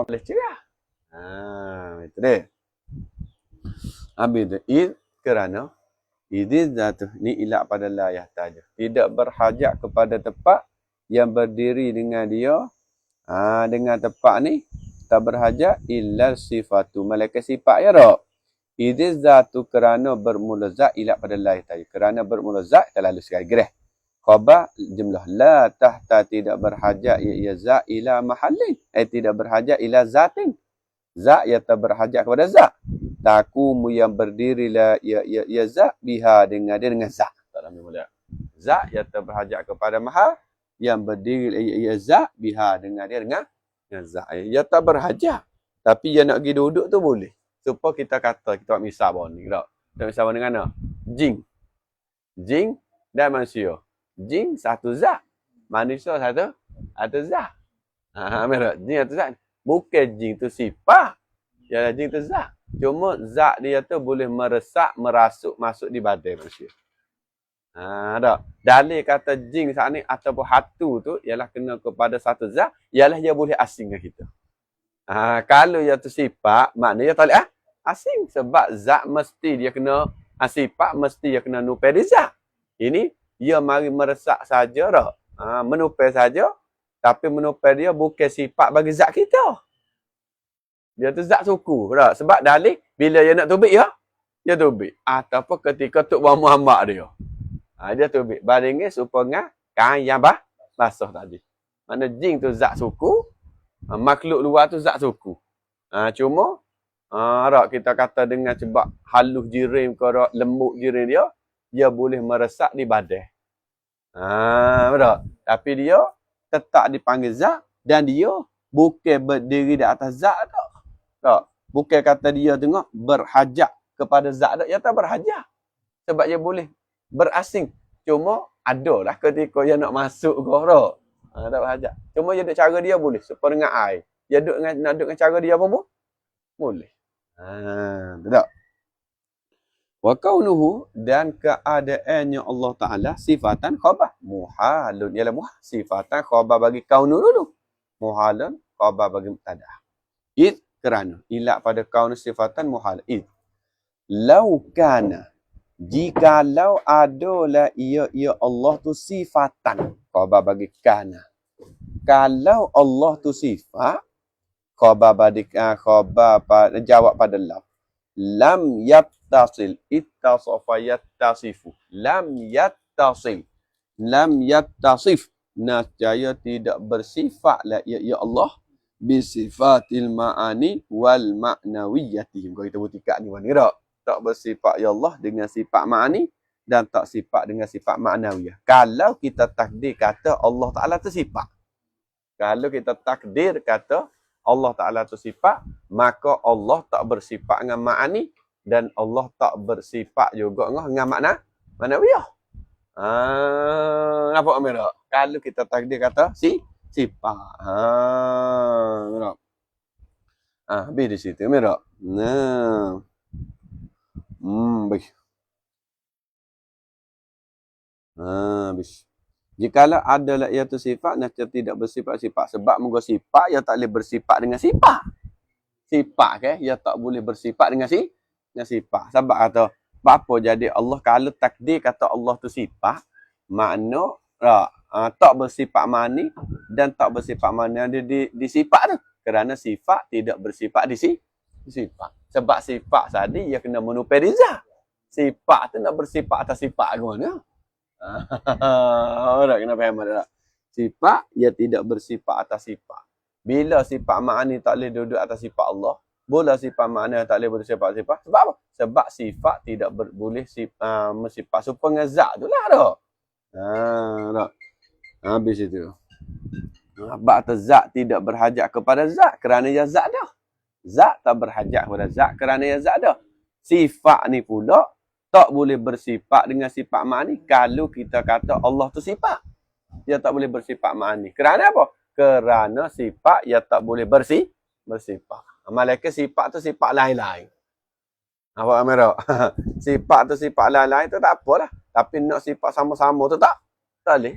boleh cerah. Itu dia. Habis tu, kerana zatu ni ilak pada la yahtaj. Tidak berhajat kepada tempat yang berdiri dengan dia. Dengan tempat ni tak berhajat illa sifatu. Malaikat sifat ya tak? Zatu kerana bermula zat ilak pada la yahtaj. Kerana bermula zat terlalu sekali gereh. Khabar jumlah la tahta tidak berhajat ya zat ila mahallin. Tidak berhajat ila zatin. Zat yang tak berhajat kepada zat. Takumu yang berdiri la ya zat biha dengan dia dengan zat. Tak ada mula. Zat yang tak berhajat kepada mahal yang berdiri ya zat biha dengan dia dengan zat. Ya tak berhajat. Tapi yang nak pergi duduk tu boleh. Supaya kita kata kita buat misal bawah ni tak. Kita misal bawah dengan mana? Jin. Jin dan manusia. Jin satu zat. Manusia satu zat. Merah. Jin satu zat. Bukan jin tu sifat. Ya jin tu zat. Cuma zat dia tu boleh meresak, merasuk, masuk di badan manusia. Tak. Dalil kata jin saat ni ataupun hatu tu ialah kena kepada satu zat, ialah dia boleh asing dengan kita. Kalau dia tu sifat, maknanya tak boleh asing. Sebab zat mesti dia kena, sifat mesti dia kena nupai di zat. Ini dia mari meresak saja tak. Menupai saja. Tapi menupai dia bukan sifat bagi zat kita. Dia tu zat suku. Tak? Sebab dalil, bila dia nak tubik ya, dia tubik. Ataupun ketika Tok Muhammad dia. Dia tubik. Baringnya supaya kain yang basah tadi. Mana jin tu zat suku, makhluk luar tu zat suku. Cuma, kita kata dengan sebab halus jirim ke lembut jirim dia boleh meresak di badan. Betul? Tapi dia tetap dipanggil zat dan dia bukan berdiri di atas zat tak. Tak. Bukan kata dia tengok berhajat kepada zat tak. Dia tak berhajat. Sebab dia boleh berasing. Cuma adalah ketika dia nak masuk ke tak. Tak berhajat. Cuma dia ada cara dia boleh. Supaya dengan air. Dia nak duduk dengan cara dia pun boleh. Tak. Wa kaunuhu dan keadaannya Allah Ta'ala sifatan khabar. Muhalun. Ialah muhal. Sifatan khabar bagi kaunu dulu. Muhalun khabar bagi mubtada. Kerana ilak pada kaunu sifatan muhal. Lau kana. Jikalau adalah ia Allah tu sifatan. Khabar bagi kana. Kalau Allah tu sifat. Khabar bagi khabar jawab pada lam. Lam yattasil. Ittasafa yattasifu. Lam yattasil. Lam yattasif. Nascaya tidak bersifatlah ya Allah. Bisifatil ma'ani wal ma'nawiyati. Kalau kita buktikan ni mana tak? Tak bersifat ya Allah dengan sifat ma'ani dan tak sifat dengan sifat ma'nawiyah. Kalau kita takdir kata Allah Ta'ala tu sifat. Kalau kita takdir kata Allah Ta'ala tu sifat, maka Allah tak bersifat dengan ma'ani dan Allah tak bersifat juga dengan ma'nawiyah. Nampak ambil tak? Kalau kita takdir kata sifat. Betul. Habis di situ. Betul. Baik. Habis. Jikalau adalah ia tu sifat, nascaya tidak bersifat-sifat. Sebab moga sifat, ia tak boleh bersifat dengan sifat. Sifat ke, ia tak boleh bersifat dengan sifat. Sebab kata, apa jadi Allah kalau takdir kata Allah tu sifat, makna tak bersifat mani dan tak bersifat mana di sifat tu. Kerana sifat tidak bersifat di sifat. Sebab sifat tadi ia kena menupai di zat. Sifat tu nak bersifat atas sifat ke mana? Tak kena faham tak? Sifat ia tidak bersifat atas sifat. Bila sifat ma'ani tak boleh duduk atas sifat Allah, bila sifat ma'ani tak boleh bersifat sifat. Sebab apa? Sebab sifat tidak boleh bersifat serupa dengan zat tu lah tak? Tak. Habis itu. Sebab zat tidak berhajat kepada zat kerana ia zat dah. Zat tak berhajat kepada zat kerana ia zat dah. Sifat ni pula tak boleh bersifat dengan sifat ma'ani kalau kita kata Allah tu sifat. Dia tak boleh bersifat ma'ani. Kerana apa? Kerana sifat ia tak boleh bersifat. Malaikat sifat tu sifat lain-lain. Apa Amira? Sifat tu sifat lain-lain tu tak apalah. Tapi nak sifat sama-sama tu tak boleh.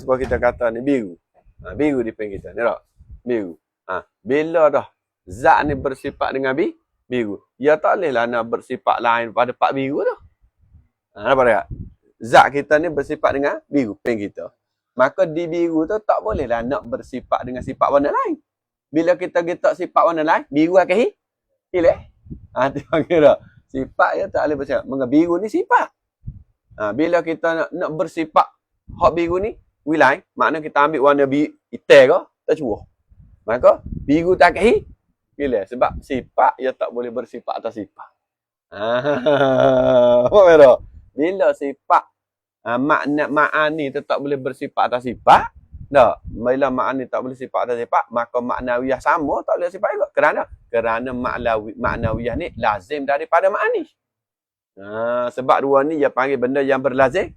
Sebab kita kata ni biru. Biru di pen kita. Ni tak? Biru. Bila dah zat ni bersifat dengan biru, ya tak bolehlah nak bersifat lain pada pak biru tu. Nampak tak? Zat kita ni bersifat dengan biru, pen kita. Maka di biru tu tak bolehlah nak bersifat dengan sifat warna lain. Bila kita getak sifat warna lain, biru akan hilang. Dia panggil tak? Sifat ya tak boleh bersifat. Maka biru ni sifat. Bila kita nak bersifat hak biru ni, wilayah, makna kita ambil warna hitam ke, tak cukup. Maka biru tak akan hilang. Sebab sifat ia tak boleh bersifat atas sifat. Apa tak? Bila sifat makna ma'ani tetap boleh bersifat atas sifat, tak? Bila ma'ani tak boleh sifat atas sifat, maka maknawiyah sama tak boleh sifat juga. Kerana maknawiyah ni lazim daripada ma'ani. Sebab dua ni dia panggil benda yang berlazim.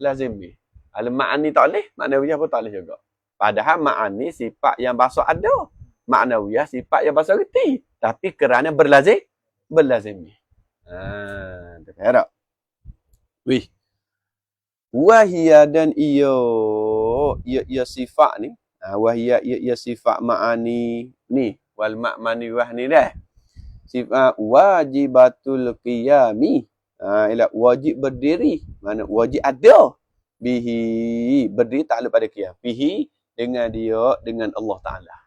Lazim ni. Kalau ma'ani tak boleh, maknawiyah pun tak boleh juga. Padahal ma'ani sifat yang bahasa ada. Maknawiyah sifat yang bahasa reti. Tapi kerana berlazim ni. Dengar tak? Wih. Wahia dan ia sifat ni. Wahia ia sifat ma'ani ni. Wal ma'mani wahni dah. Sifat wajibatul qiyami. Ialah wajib berdiri. Mana wajib ada. Bihi. Berdiri takluk pada qiyam. Bihi dengan dia, dengan Allah Ta'ala.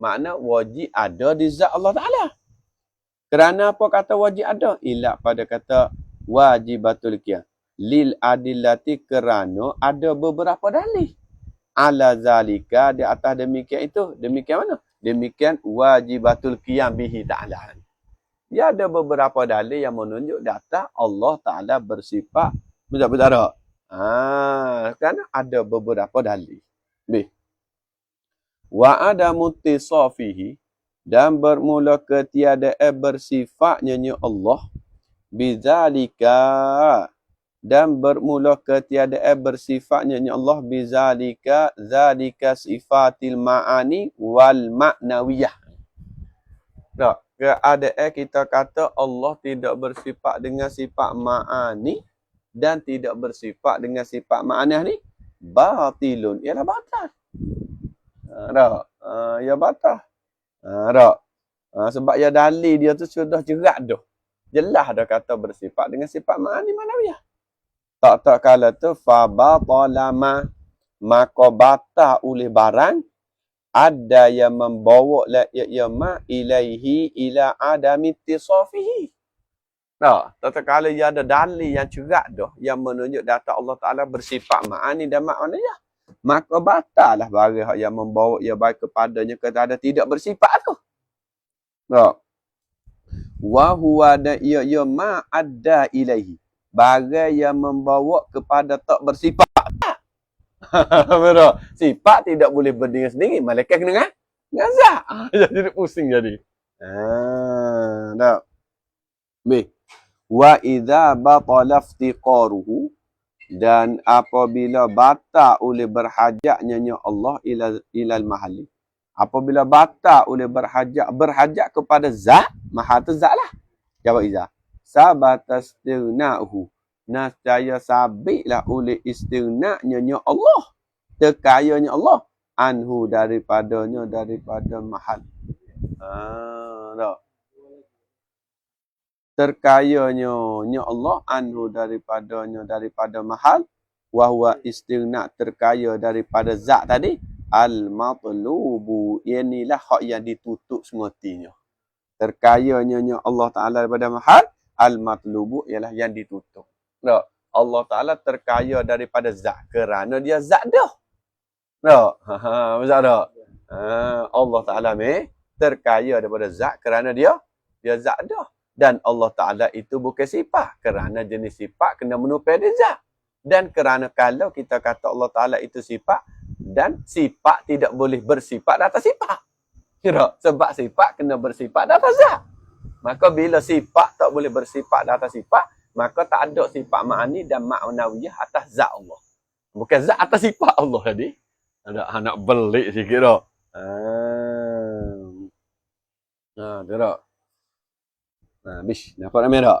Makna wajib ada di zat Allah Ta'ala. Kerana apa kata wajib ada? Ialah pada kata wajibatul qiyam. Lil adillati kerana ada beberapa dalih. Ala zalika di atas demikian itu. Demikian mana? Demikian wajibatul qiyam bihi ta'ala. Dia ada beberapa dalil yang menunjuk data Allah Ta'ala bersifat. Betul-betul tak? Kerana ada beberapa dalil. B. Wa ada mutisafihi. Dan bermula ketiadaan bersifatnya Allah. Bizalika. Dan bermula ketiadaan bersifatnya Allah. Bizalika. Zalika sifatil ma'ani wal ma'nawiyah. Tak? Keadaan kita kata Allah tidak bersifat dengan sifat ma'ani dan tidak bersifat dengan sifat ma'anah ni batilun. Ialah batal. Tak? Ya batal. Tak? Sebab ya dalil dia tu sudah jerat dah. Jelas dah kata bersifat dengan sifat ma'ani manawiyah. Tak kala tu fa batalama maka batal oleh barang ada yang membawa la yama ilaihi ila adami tisafihi. Tak kala dia ada dalil yang cerak dah yang menunjuk data Allah Taala bersifat ma'ani dan ma'aniyah. Maka batallah barang yang membawa ia baik kepadanya kepada tidak bersifat tu. Wa huwa da ya ma adda ilaihi. Barang yang membawa kepada tak bersifat. Betul. Sifat tidak boleh berdiri sendiri. Malaikat kena dengan zat. Jadi pusing jadi. Tak. B. Wa idza batala iftiqaruhu. Dan apabila batal oleh berhajatnya Allah ilal mahali. Apabila batal oleh berhajat kepada zat, mahal tu zat lah. Jawab Iza. Sabata istighna'uhu. Nascaya sabitlah oleh istighna'nya Allah. Terkayanya Allah. Anhu daripada mahal. Tak. Terkayanya Allah. Anhu daripada mahal. Wahuwa istighna' terkaya daripada zat tadi. Al-matlubu. Inilah hak yang ditutup semestinya. Terkayanya Allah Ta'ala daripada mahal. Al-matlubu ialah yang ditutup. Tak? Allah Ta'ala terkaya daripada zat. Kerana dia zat dah. Tak? Betul tak? Allah Ta'ala terkaya daripada zat. Kerana dia zat dah. Dan Allah Ta'ala itu bukan sifat. Kerana jenis sifat kena menupai dia zat. Dan kerana kalau kita kata Allah Ta'ala itu sifat. Dan sifat tidak boleh bersifat di atas sifat. Tak? Sebab sifat kena bersifat di atas zat. Maka bila sifat tak boleh bersifat di atas sifat. Maka tak ada sifat ma'ani dan ma'nawiyah atas zat Allah. Bukan zat atas sifat Allah tadi. Ada nak belik sikit tak? Tak. Bish, nampak ramai tak?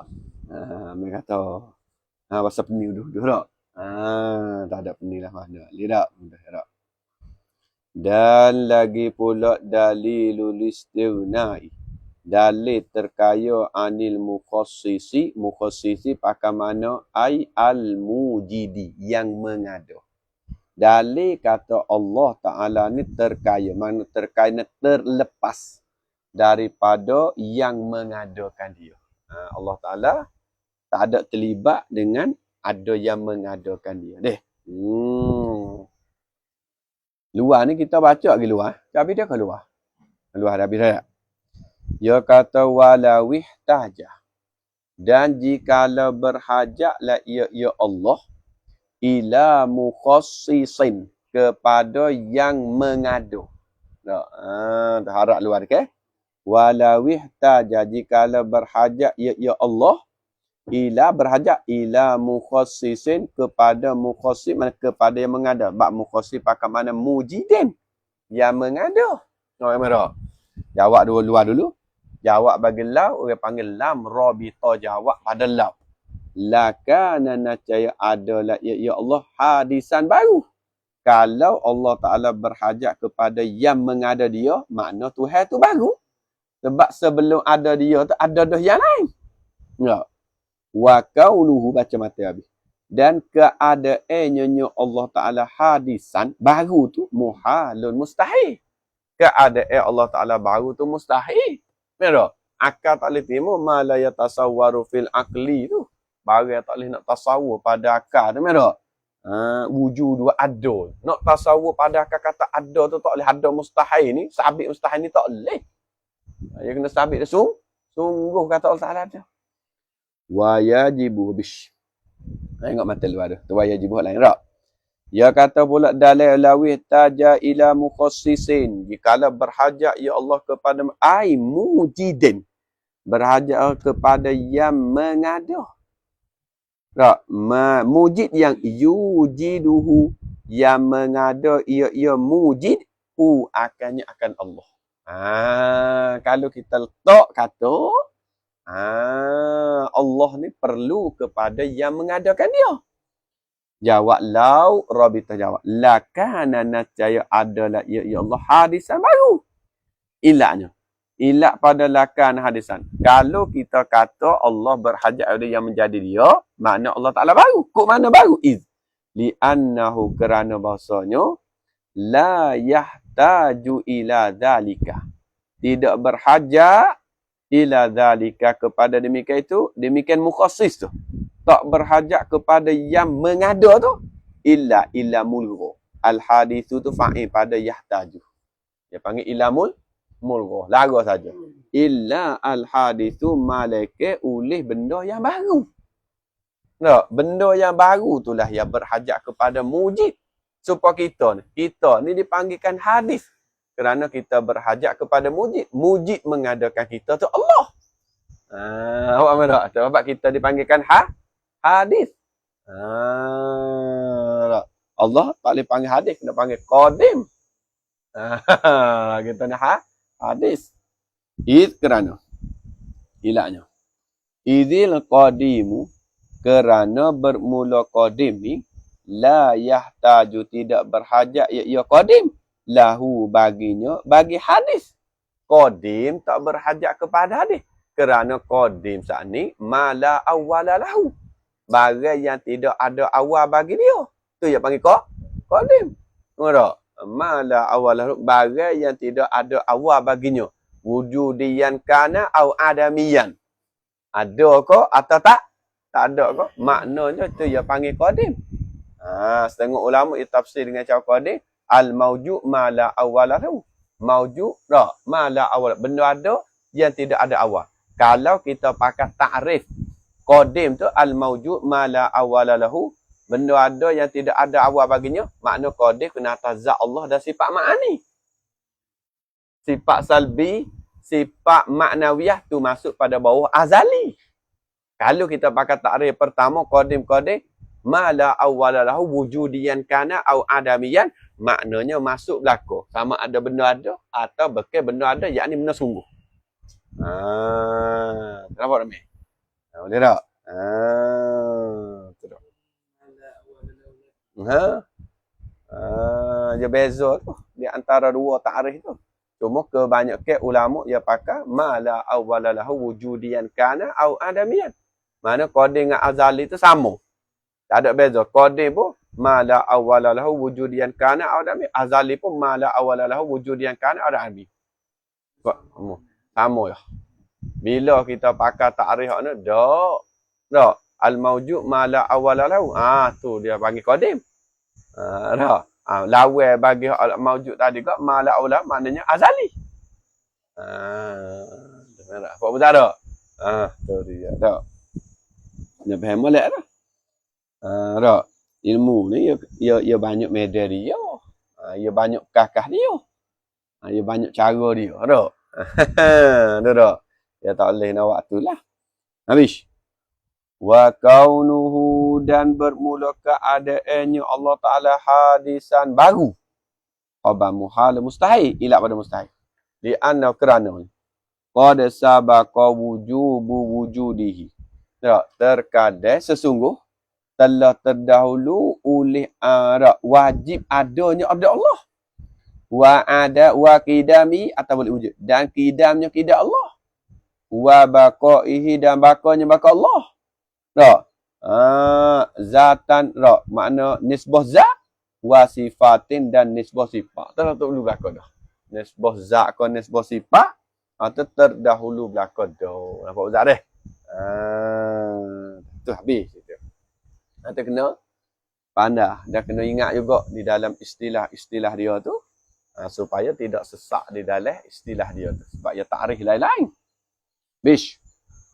Mereka kata, pasal pening duduk tak? Tak ada pening lah. Lihat tak? Mudah tak? Dan lagi pula dalilul istighnai. Dalil terkaya anil mukhassisi. Mukhassisi pakai mana? Ai al-mujidi. Yang mengada. Dalil kata Allah Ta'ala ni terkaya. Mana terkaya ni terlepas daripada yang mengadakan dia. Allah Ta'ala tak ada terlibat dengan ada yang mengadakan dia. Luar ni kita baca lagi luar. Tapi dia ke luar. Luar dah habis dah. Dia kata walawih tajah. Dan jikalau berhajatlah ya Allah ila mukhassisin kepada yang mengadu. Tak harap luar ke? Walawih tajah jikalau berhajat ya Allah berhajat ila mukhassisin kepada mukhassis mana kepada yang mengada. Bab mukhassis pakai mana mujidin yang mengada. Mana? Jawab dulu luar dulu. Jawab bagi lau orang panggil lam rabita jawab pada lau. Lakana nacaya adalah ya Allah hadisan baru. Kalau Allah Taala berhajat kepada yang mengada dia, makna Tuhan tu baru. Sebab sebelum ada dia tu ada dah yang lain. Ya. Wa qauluhu baca mata habis. Dan keadaannya Allah Taala hadisan baru tu muhalun mustahil. Keadaan Allah Taala baru tu mustahil. Betul? Akal tak boleh terima ma la yatasawwaru fil aqli tu. Barang yang tak boleh nak tasawur pada akal tu betul? Wujud dua ada. Nak tasawur pada akal kata ada tu tak boleh, ada mustahil ni, sabit mustahil ni tak boleh. Dia kena sabit dia sungguh kata Allah Taala tu. Wa yajibu bish. Tengok mata luar tu. Tu wa yajibu lain tak? Dia kata pula dalil lawih taja ila mukhassisin. Jikalau berhajat ya Allah kepada ai mujidin. Berhajat kepada yang mengada. Tak, mujid yang yujiduhu yang mengada ia mujid akannya akan Allah. Kalau kita letak kata Allah ni perlu kepada yang mengadakan dia. Jawab lau, Rabita jawab. Lakana nacaya adalah ya Allah hadisan baru. Ilaknya. Ilak pada lakan hadisan. Kalau kita kata Allah berhajat ada yang menjadi dia, makna Allah Ta'ala baru. Kok mana baru? Li'annahu kerana bahasanya la yahtaju ila dhalika. Tidak berhajat ila dhalika kepada demikian itu, demikian mukhassis tu. Tak berhajat kepada yang mengada tu illa mulgha. Al-hadithu tu fa'il pada yahtaju. Dia panggil ilamul mulgha. Lara saja. Illa al-hadithu malaika oleh benda yang baru. Tak, benda yang baru itulah yang berhajat kepada mujid. Supaya kita ni dipanggilkan hadis. Kerana kita berhajat kepada mujid. Mujid mengadakan kita tu Allah. Awak mana? Sebab kita dipanggilkan hadis. Allah tak boleh panggil hadis, kena panggil qadim. Kita ni hadis. Kerana ilaknya. Idzil qadimu kerana bermula qadim ni la yahtaju tidak berhajat ya qadim lahu baginya bagi hadis. Qadim tak berhajat kepada hadis. Kerana qadim saat ni mala awwala lahu. Barang yang tidak ada awal bagi dia. Tu yang panggil qadim. Tengok tak? Mala awal lahu. Barang yang tidak ada awal baginya. Wujudiyan kana au adamiyan. Ada ke atau tak? Tak ada ke? Maknanya tu yang panggil qadim. Setengah ulama tafsir dengan cara qadim. Al-mawjud mala awal lahu. Mawjud tak? Mala awal. Benda ada yang tidak ada awal. Kalau kita pakai ta'rif qadim tu al-mawjud mala awal lahu. Benda ada yang tidak ada awal baginya. Makna qadim kena atas zat Allah dan sifat ma'ani. Sifat salbi, sifat maknawiyah tu masuk pada bawah azali. Kalau kita pakai takrif pertama qadim mala awwalalahu wujudiyan kana au adamiyan, maknanya masuk belaka. Sama ada benda ada atau bukan benda ada, yakni benda sungguh. Kenapa Rami? Boleh tak? Betul. Dia beza tu di antara dua ta'rif tu. Cuma kebanyakan ulama dia pakai ma la awwala lahu wujudiyan kana au adamiyan. Mana qadim dengan azali tu sama. Tak ada beza. Qadim pun ma la awwala lahu wujudiyan kana au adamiyan. Azali pun ma la awwala lahu wujudiyan kana au adamiyan. Sama ya. Bila kita pakai ta'rif ni dak. Al-mawjud ma la awwala lahu. Tu dia panggil qadim. Dah. Lawan bagi al-mawjud tadi kak mala aula maknanya azali. Dengar apa betul tak? Tu dia tak. Dia faham molek dah. Tak. Ilmu ni ia banyak media dia. Ia banyak kakah dia. Ia banyak cara dia. Tak. Tu tak. Dia tak boleh nak waktu lah. Habis. Wa kaunuhu dan bermula keadaannya Allah Ta'ala hadisan baru. Khabar muhal mustahil. Ilak pada mustahil. Lianna kerana. Qad sabaqa wujubu wujudihi. Terkadang sesungguh. Telah terdahulu oleh wajib adanya abda Allah. Wa qidami atau boleh wujud. Dan qidamnya qidam Allah. Wa baqaihi dan baqanya baqa Allah. Tak. Zatan tak. Makna nisbah zat. Wa sifatin dan nisbah sifat. Telah terdahulu belakang dah. Nisbah zat ke nisbah sifat. Itu terdahulu belakang dah. Nampak uzat deh? Itu habis. Itu kena pandai. Dan kena ingat juga di dalam istilah-istilah dia tu. Supaya tidak sesak di dalam istilah dia tu. Sebab ia ta'rif lain-lain. Bish.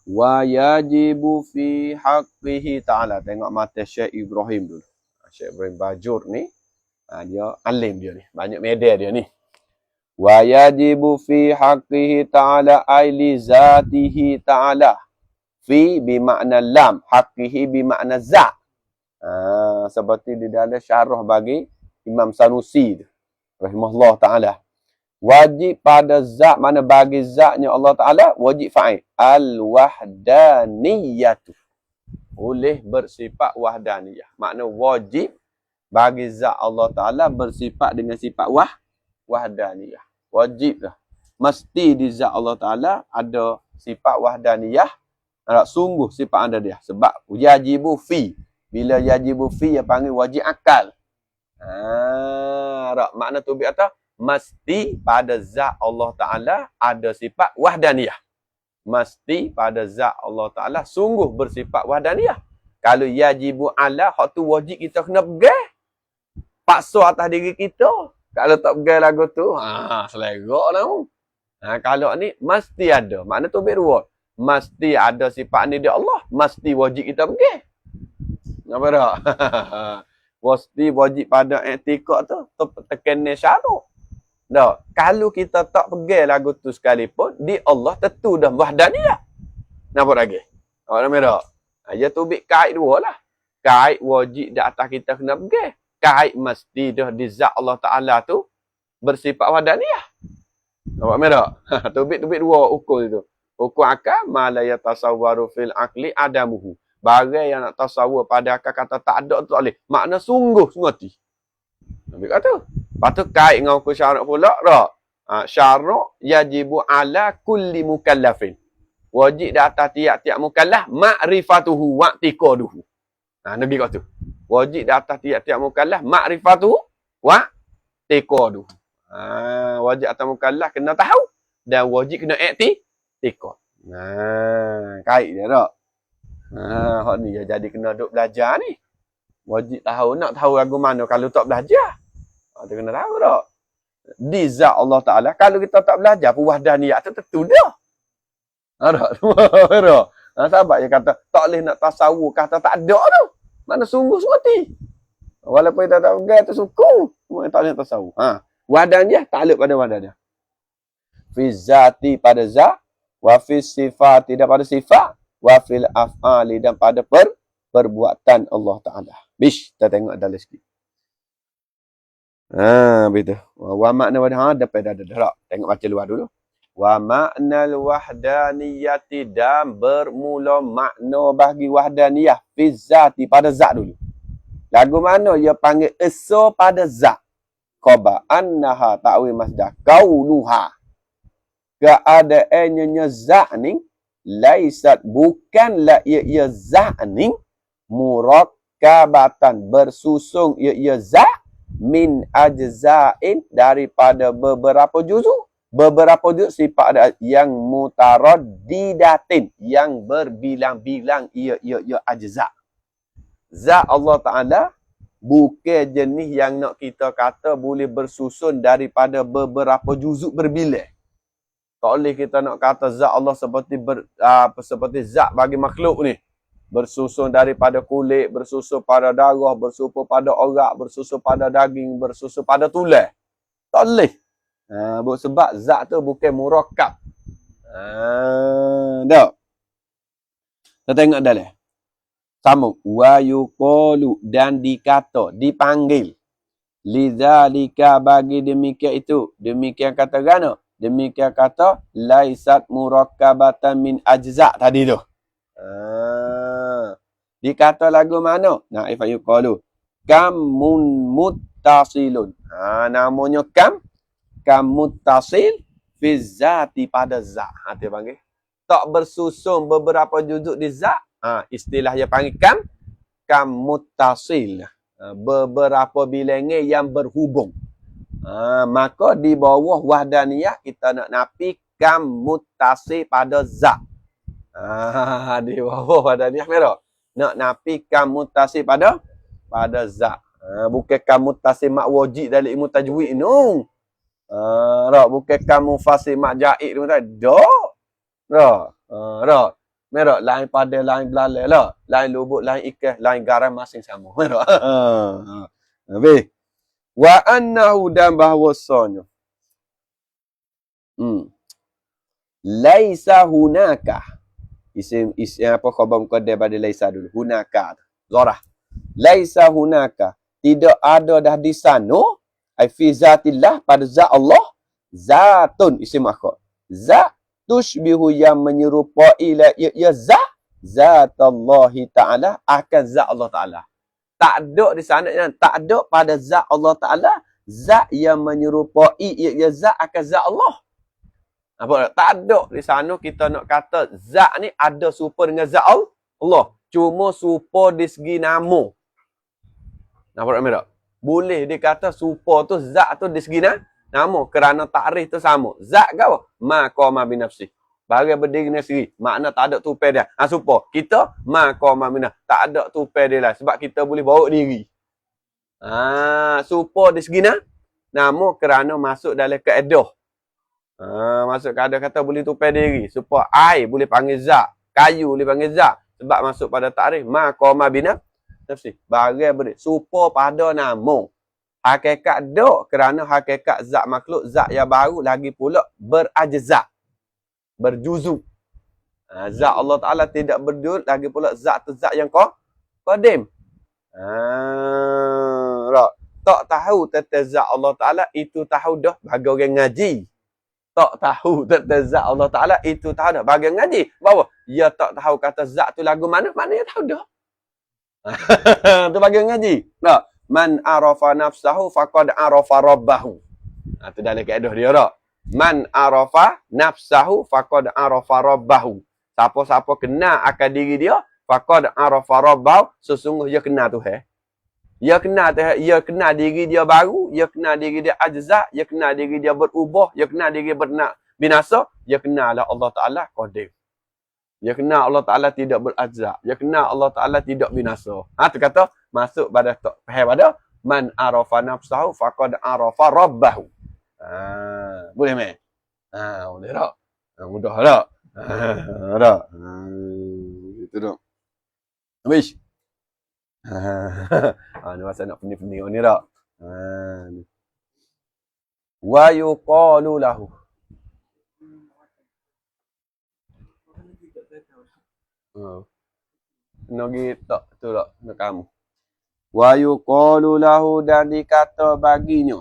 Wa yajibu fi haqqihi ta'ala. Tengok mata Syekh Ibrahim dulu. Syekh Ibrahim Bajur ni. Dia alim dia ni. Banyak media dia ni. Wa yajibu fi haqqihi ta'ala ay li zatihi ta'ala. Fi bimakna lam. Haqqihi bimakna za'. Seperti di dalam syarah bagi Imam Sanusi. Rahimahullah ta'ala. Wajib pada zat, mana bagi zatnya Allah Ta'ala, wajib fa'il. Al-wahdaniyatu. Boleh bersifat wahdaniyah. Makna wajib bagi zat Allah Ta'ala bersifat dengan sifat wahdaniyah. Wajib lah. Mesti di zat Allah Ta'ala ada sifat wahdaniyah. Sungguh sifat anda dia. Sebab yajibu fi. Bila yajibu fi, dia panggil wajib akal. Makna tu biar mesti pada zat Allah Ta'ala ada sifat wahdaniyah. Mesti pada zat Allah Ta'ala sungguh bersifat wahdaniyah. Kalau yajibu ala, hak tu wajib kita kena pegang. Paksa atas diri kita. Kalau tak pegang lagu tu, selerak lah. Kalau ni, mesti ada. Makna tu biar dua. Mesti ada sifat ni dia Allah. Mesti wajib kita pegang. Nampak tak? Mesti wajib pada etikad tu. Tekan syarat. Dah, kalau kita tak pegang lagu tu sekalipun, di Allah tentu dah wahdaniyah. Nampak lagi? Nampak tak? Dia tubik kait dua lah. Kait wajib di atas kita kena pegang. Kait mesti dah di zat Allah Ta'ala tu bersifat wahdaniyah. Nampak tak? Tubik dua ukur itu. Ukur akal, ma la yatasawwaru fil aqli adamuhu. Barang yang nak tasawwur pada akal kata tak ada tu tak boleh. Makna sungguh hati. Nabi kata. Lepas tu kait dengan hukum syarak pula tak? Syarak yajibu ala kulli mukallafin. Wajib di atas tiap-tiap mukallaf ma'rifatuhu wa'tiqaduhu. Nabi kata tu. Wajib di atas tiap-tiap mukallaf ma'rifatuhu wa'tiqaduhu. Wajib atas mukallaf kena tahu dan wajib kena i'tiqad. Kait dia tak? Hak ni jadi kena duk belajar ni. Wajib tahu, nak tahu lagu mana kalau tak belajar. Kita kena tahu tak? Di zat Allah Ta'ala, kalau kita tak belajar pun wahdaniyah tu tentu dah. Tak? Sahabat yang kata, tak boleh nak tasawur, kata tak ada tu. Mana sungguh semati. Walaupun kita tak pegang tu suku, tak boleh tasawur. Wahdaniyah, takluk pada wahdaniyah. Fi zati pada zat, wa fi sifat tidak pada sifat, wa fil af'ali dan pada perbuatan Allah Ta'ala. Bish, kita tengok dalam sikit. Begitu. Wa makna dapat dah. Tengok baca luar dulu. Wa maknal wahdaniyati dan bermula makna bagi wahdaniyah fi zati pada zat dulu. Lagu mana dia panggil esa pada zat. khabar annaha ta'wil masdar kaunuha. Keadaannya za' ni laisat bukanlah ia za' ni murakkabatan bersusung ia za' min ajza'in daripada beberapa juzuk. Beberapa juzuk sifat yang mutaraddidatin yang berbilang-bilang ia ajza'. Za' Allah Ta'ala bukan jenis yang nak kita kata boleh bersusun daripada beberapa juzuk berbilang. Tak boleh kita nak kata zat Allah seperti zat bagi makhluk ni. Bersusun daripada kulit, bersusun pada darah, bersusun pada orak, bersusun pada daging, bersusun pada tulang. Tak boleh. Sebab zat tu bukan murakkab. Tak. Kita tengok dalam. Sambung. Wa yuqalu dan dikata, dipanggil. Lidzalika bagi demikian itu. Demikian kata gana. Demikian kata laisat murakkabatan min ajza' tadi tu. Dikata lagu mana? Nah, if yuqalu kamun muttasilun. Namanya kam muttasil fi zati pada zat. Dia panggil. Tak bersusun beberapa juzuk di zat. Istilah dia panggil kam muttasil. Beberapa bilangan yang berhubung. Maka di bawah wahdaniyah kita nak nafi kam muttasil pada zat. Di bawah wahdaniyah merah. Nak nafi kam muttasil pada zat. Bukan kam muttasil mak wajib dalam ilmu tajwid no. Bukan kam mufasil mak jaid tu tak. Merah lain pada lain belalai lah. Lain lubuk, lain ikan, lain garam masing sama. Merah. Habis. Wa annahu dan bahawasanya. Laisa hunaka. Isim apa khabar muqaddam pada laisa dulu. Hunaka. Zarah. Laisa hunaka. Tidak ada dah di sana. Ai fi zatillah pada zat Allah. Zatun isim akhir. Zat tushbihu yang menyerupai ya zat. Zat Allah Ta'ala akan zat Allah Ta'ala. Tak ada di sana, tak ada pada zat Allah Ta'ala, zat yang menyerupai ia zat akan zat Allah. Apa? Tak ada di sana kita nak kata zat ni ada serupa dengan zat Allah. Cuma serupa di segi nama. Nampak tak? Boleh dikata serupa tu zat tu di segi nama kerana takrif tu sama. Zat ke apa? Ma qama bi nafsi. Bagai berdiri dengan sendiri. Makna tak ada tupai dia. Supaya kita, maqama minah. Tak ada tupai dia lah. Sebab kita boleh bawa diri. Supaya di segi nama kerana masuk dalam keedah. Masuk keedah kata boleh tupai diri. Supaya air boleh panggil zat. Kayu boleh panggil zat. Sebab masuk pada takrif. Maqama binah. Nafsi. Bagai berdiri. Supaya pada nama. Hakikat dok kerana hakikat zat makhluk. Zat yang baru lagi pula berajzat. Berjuzuk. Zat Allah Ta'ala tidak berdul. Lagi pula zat tu zat yang qadim. Tak tahu tentang zat Allah Ta'ala. Itu tahu dah bagi orang ngaji. Tak tahu tentang zat Allah Ta'ala. Itu tahu dah bagi orang ngaji. Bahawa dia tak tahu kata zat tu lagu mana. Mana dia tahu dah. Tu bagi orang ngaji. Tak. Man arafa nafsahu faqad arafa rabbahu. Itu dalam keadaan dia tak. Man arafa nafsahu faqad arafa rabbahu. Siapa-siapa kenal akan diri dia, faqad arafa rabbahu, sesungguh dia kenal Tuhan. Dia kenal Tuhan, dia kenal diri dia baru, dia kenal diri dia ajza, dia kenal diri dia berubah, dia kenal diri dia binasa, dia kenal Allah Taala qadim. Dia kenal Allah Taala tidak berazza, dia kenal Allah Taala tidak binasa. Tu kata masuk pada faham pada man arafa nafsahu faqad arafa rabbahu. Boleh meh? Boleh tak? Mudah tak? Tak? Itu tak. Habis. Ni masa nak pening-pening ni tak? Wa yuqalu lahu. Nagi tak tu tak nak kamu. Wa yuqalu lahu dan dikata baginya.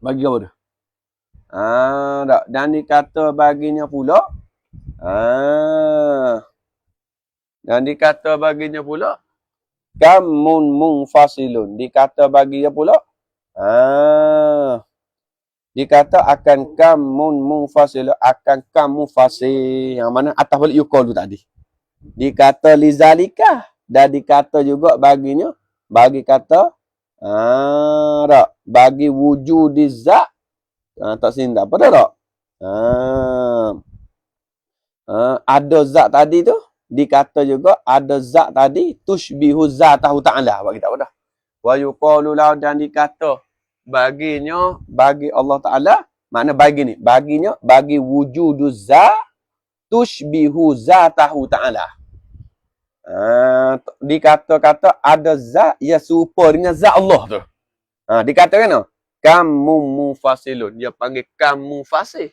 Bagi apa tu? Tak. Dan dikata baginya pula. Dan dikata baginya pula. Kamun mungfasilun. Dikata baginya pula. Dikata akan kamun munfasil, akan kamu fasih. Yang mana atas balik yuqalu tadi. Dikata lizalika. Dan dikata juga baginya. Bagi kata. Tak. Bagi wujudi zat. Tak sindak. Apa tak? Ada zat tadi tu. Dikata juga ada zat tadi. Tushbihu zatahu ta'ala. Bagi tak apa dah. Wa yuqalu lahu, dan dikata. Baginya, bagi Allah Ta'ala, makna bagi ni, baginya, bagi wujudu zat, tushbihu zatahu Ta'ala. Dikata-kata ada zat yang serupa dengan zat Allah tu. Dikatakan no? Kamu mufasilun. Dia panggil kamu fasih.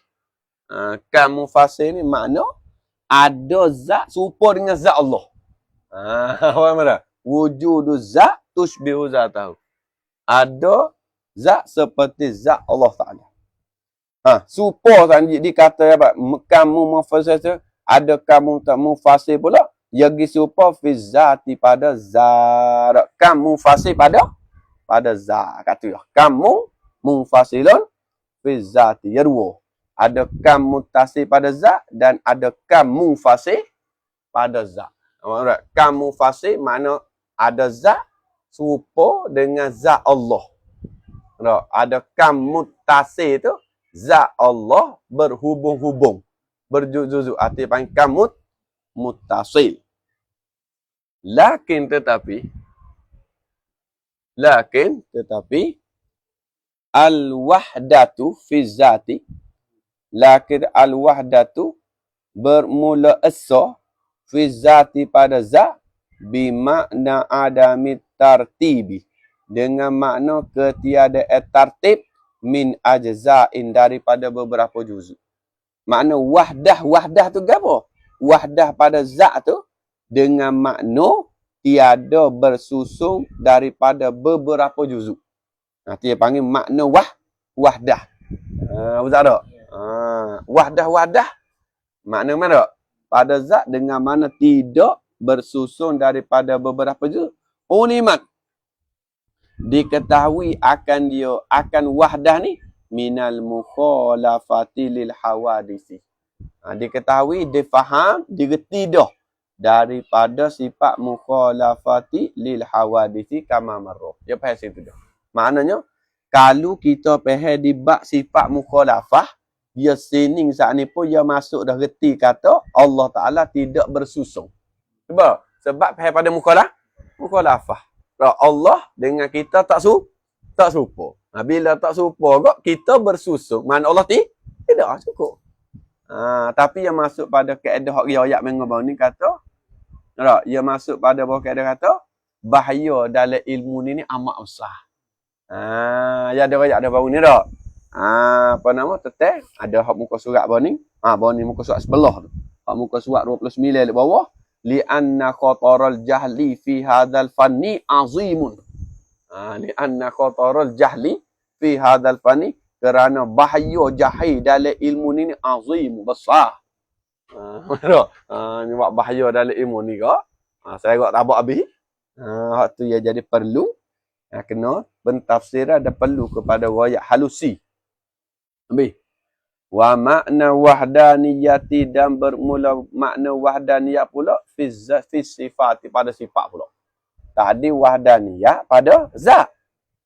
Kamu fasih ni makna ada zat serupa dengan zat Allah. Apa mana? Wujudu zat, tushbihu zatahu. Ada zat seperti zat Allah Ta'ala. Supo tadi dikata apa? Kamu mufasir, ada kamu tak mufasir pula. Yagi supo fi zati pada zat. Kamu mufasir pada zat. Kata ya. Kamu mufasirun fi zati. Ya dua. Ada kamu tasir pada zat dan ada kamu mufasir pada zat. Kamu mufasir makna ada zat serupa dengan zat Allah. Ada kamu tasir tu zat Allah berhubung-hubung, berjuzuk. Arti panggil kamu muttasil. Lakin tetapi al-wahdatu fi zati, lakin al-wahdatu bermula asa fi zati pada zat bimakna adami tartibi, dengan makna ketiada tartib min ajza'in, daripada beberapa juzuk. Makna wahdah tu apa? Wahdah pada zat tu dengan makna tiada bersusun daripada beberapa juzuk. Dia panggil makna wahdah. Betul tak? Wahdah. Makna mana? Pada zat dengan mana tidak bersusun daripada beberapa juzuk. Unimat. Diketahui akan wahdah ni minal mukhalafati lil hawadisi. Diketahui, difaham, digerti dah daripada sifat mukhalafati lil hawadisi kama marrah. Dia faham situ dah. Maknanya kalau kita faham di bab sifat mukhalafah, dia sining saat ni pun dia masuk dah reti kata Allah Taala tidak bersusun. Sebab faham pada mukhalafah. Allah dengan kita tak serupa. Bila tak serupa kok kita bersusun. Mana Allah tidak cukup. Tapi yang masuk pada kaedah hak riwayat mengabau ni kata, dia masuk pada bawah kaedah kata bahaya dalam ilmu ni amat besar. Ya ada riwayat ada bau ni dak. Apa nama teteh ada hak muka surat bawah ni. Bawah ni muka surat sebelah tu. Hak muka surat 29 di bawah. Li'anna khataral jahli fi hadzal fanni azimun. Li'anna khataral jahli fi hadzal fanni, kerana bahaya jahil dalam ilmu ni azim, besar. Ni buat bahaya dalam ilmu ni kak. Saya agak tabak habis. Hak tu ya jadi perlu. Kena pentafsiran ada perlu kepada riwayat halusi. Habis. Wa makna wahdaniyati, dan bermula makna wahdaniyah pula fi sifat, pada sifat pula. Tadi wahdaniyah pada zat.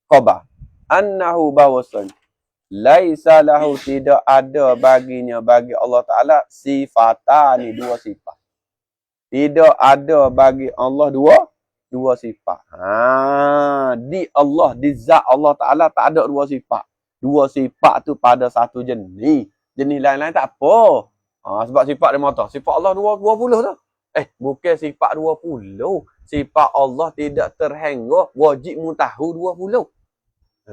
Khabar. Annahu bawasan. Laisa lahu, tidak ada baginya, bagi Allah Ta'ala sifatani, dua sifat. Tidak ada bagi Allah dua sifat. Di Allah, di zat Allah Ta'ala tak ada dua sifat. Dua sifat tu pada satu jenis. Jenis lain-lain tak apa. Sebab sifat dia motor. Sifat Allah 20 tu. Bukan sifat 20. Sifat Allah tidak terhingga. Wajib mu tahu 20.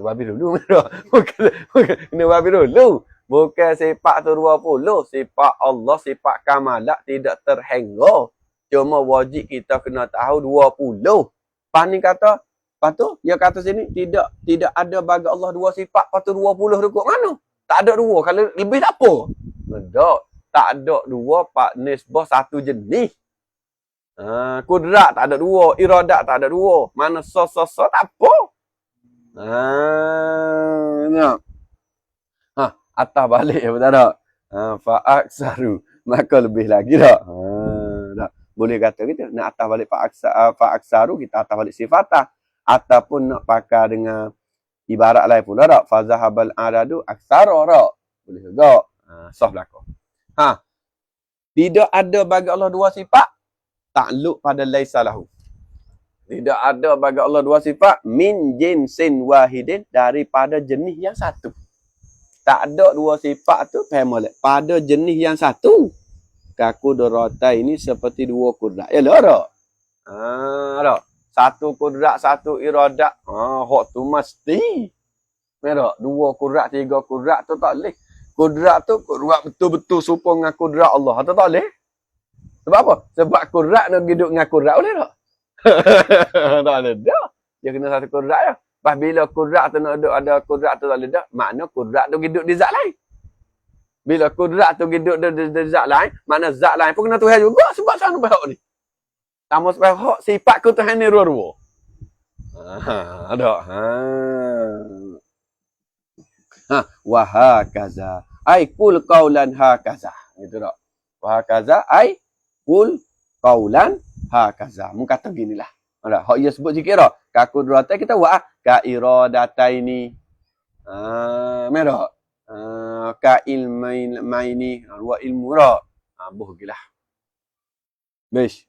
Babi dulu. Kena babi dulu. Bukan sifat tu 20. Sifat Allah, sifat kamalat tidak terhingga. Cuma wajib kita kena tahu 20. Lepas ni kata, lepas tu, dia kata sini, tidak ada bagi Allah dua sifat, lepas tu 20 rukuk mana? Tak ada dua. Kalau lebih tak apa. Tak ada dua, pak nisbah satu jenis. Kudrat tak ada dua, iradat tak ada dua. Mana so tak apa. Nak. Atas balik betul tak? Fa aksaru, maka lebih lagi tak? Tak. Boleh kata kita nak atas balik fa aksaru, kita atas balik sifatah, ataupun nak pakai dengan ibarat lain pula tak? Fa zahabal adadu aksara tak? Boleh juga. Sah belaka. Tidak ada bagi Allah dua sifat, takluk pada laisa lahu. Tidak ada bagi Allah dua sifat min jinsin wahidin, daripada jenis yang satu. Tak ada dua sifat tu, faham tak? Pada jenis yang satu. Kaku dorata ini seperti dua kudrat. Yalah tak? Tak. Satu kudrat, satu iradat. Hak tu mesti. Tak? Dua kudrat, tiga kudrat tu tak boleh. Kudrat tu kudrat betul-betul serupa dengan kudrat Allah. Tu tak boleh. Sebab apa? Sebab kudrat nak hidup dengan kudrat boleh tak? Tak ada dah. Dia kena satu kudrat je. Lepas bila kudrat tu nak ada kudrat tu tak ada dah, makna kudrat tu hidup di zat lain. Bila kudrat tu hidup di zat lain, makna zat lain pun kena Tuhan juga sebab sana bahak ni. Tamu sebab hak sifat ku Tuhan ni dua-dua. Ada. Wa hakaza. Ai kul qaulan hakaza. Gitu tak? Wa hakaza ai kul qaulan hakaza. Mun kata ginilah. Ada hak ia sebut zikir tak? Ka kudratai kita wa ka iradataini. Merah. Ka ilmaini wa ilmu ra. Boh gilah. Besh.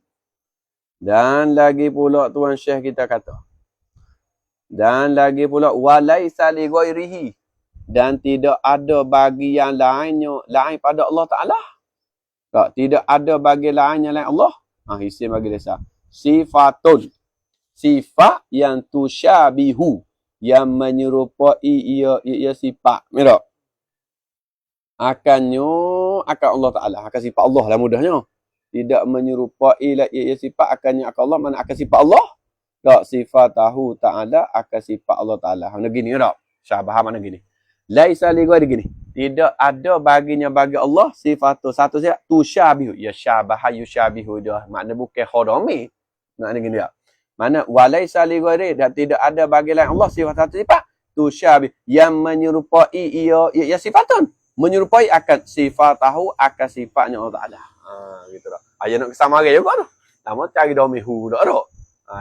Dan lagi pula Tuan Syekh kita kata. Dan lagi pula walaisa li ghairihi. Dan tidak ada bagi yang lainnya lain pada Allah Taala. Tak, tidak ada bagi lainnya lain Allah. Isim bagi desa. Sifatun. Sifat yang tusyabihu, yang menyerupai ia sifat. Merah. Akan Allah Taala, akan sifat Allah lah mudahnya. Tidak menyerupai ia sifat akannya akan Allah, mana akan sifat Allah? Tak, sifat tahu Taala akan sifat Allah Taala. Mana gini tak? Syabah mana gini? Laisa li ghairi gini. Tidak ada baginya bagi Allah sifat tu satu saja tusyabihu. Ya syabaha yusyabihu dia. Makna bukan khodami. Makna gini tak? Mana walaisa li ghairi, dan tidak ada bagi lain Allah sifat satu sifat tusyabi, yang menyerupai ia sifatun, menyerupai akan sifat tahu akan sifatnya Allah Taala. Gitu dah. Ayat nak kesamaran juga tu. Lama cari domihu dak dak.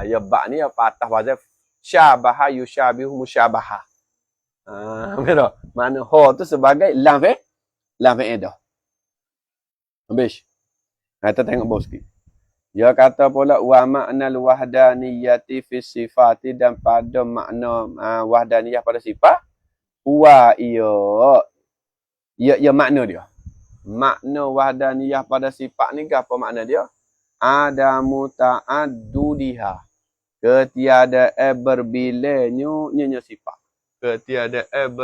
Ya ba ni apa atas wazaf syabaha yusyabihu musyabaha. Betul. Mana ha tu sebagai lam dah. Habis. Kita tengok bawah sikit. Dia kata pula wa ma'nal wahdaniyati fi sifati, dan pada makna wahdaniyah pada sifat wa ia makna dia. Makna wahdaniyah pada sifat ni apa makna dia? Adamu ta'addudiha. Ketiadaan berbilainya sifat. Ketiadaan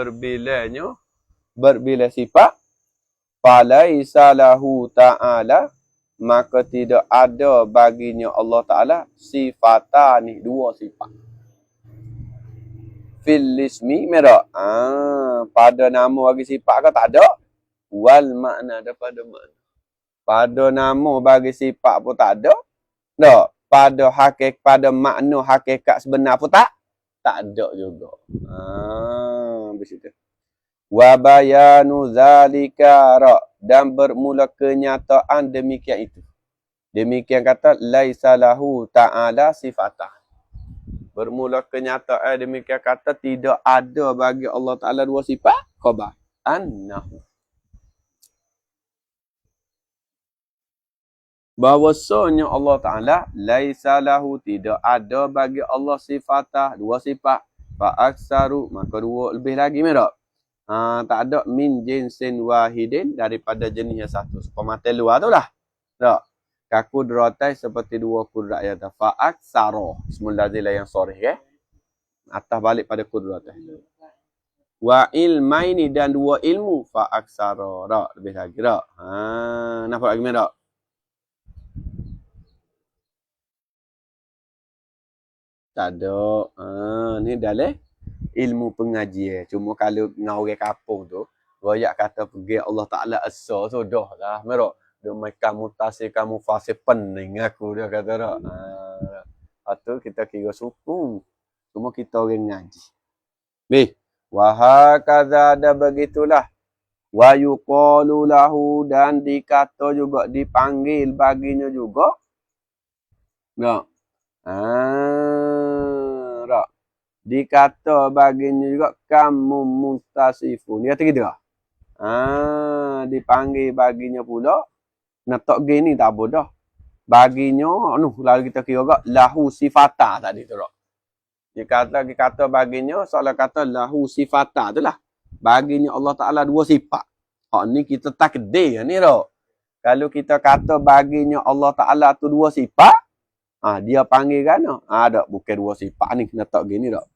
berbilai sifat. Falaisa lahu ta'ala, maka tidak ada baginya Allah Ta'ala sifatani, dua sifat. Fil ismi merah. Pada nama bagi sifat ke tak ada? Wal makna ada pada makna. Pada nama bagi sifat pun tak ada. Tak. Pada hakikat, pada makna hakikat sebenar pun tak ada juga. Habis itu. Wa bayanu zalika ra, dan bermula kenyataan demikian itu. Demikian kata laisa lahu ta'ala sifatah. Bermula kenyataan demikian kata tidak ada bagi Allah Taala dua sifat. Khabar annahu, bahwasanya Allah Taala laisa lahu, tidak ada bagi Allah sifatah, dua sifat. Fa aksaru, maka dua lebih lagi merah. Tak ada min jinsin wahidin, daripada jenis yang satu. Pemata luar tu lah. Tak. Kaku deratai seperti dua kudrat yang tak. Fa'ak saro. Bismillahirrahmanirrahim yang sorih. Atas balik pada kudrat. Wa ilmaini, dan dua ilmu. Fa'ak saro. Tak. Lebih lagi tak. Nampak lagi tak? Tak ada. Ni dalih ilmu pengajian. Cuma kalau dengan orang kampung tu, royak kata pergi Allah Ta'ala asa, sudah lah. Merok. Dia makan mutasi kamu fase pening aku, dia kata tak. Lepas tu kita kira suku. Cuma kita orang ngaji. Bih. Wa hakadha ada begitulah. Wa yuqalu lahu dan dikata juga dipanggil baginya juga. Tak. Tak. Dikata baginya juga kamu mustasifun. Dia kata gitu. Dipanggil baginya pula. Nak tak gini tak apa dah. Baginya, lalu kita kira juga lahu sifata tadi tu. Dikata baginya, soalan kata lahu sifata tu lah. Baginya Allah Ta'ala dua sifat. Ni kita takdir ni tu. Kalau kita kata baginya Allah Ta'ala tu dua sifat, dia panggil kan? Tak, bukan dua sifat ni. Kena tak gini tak.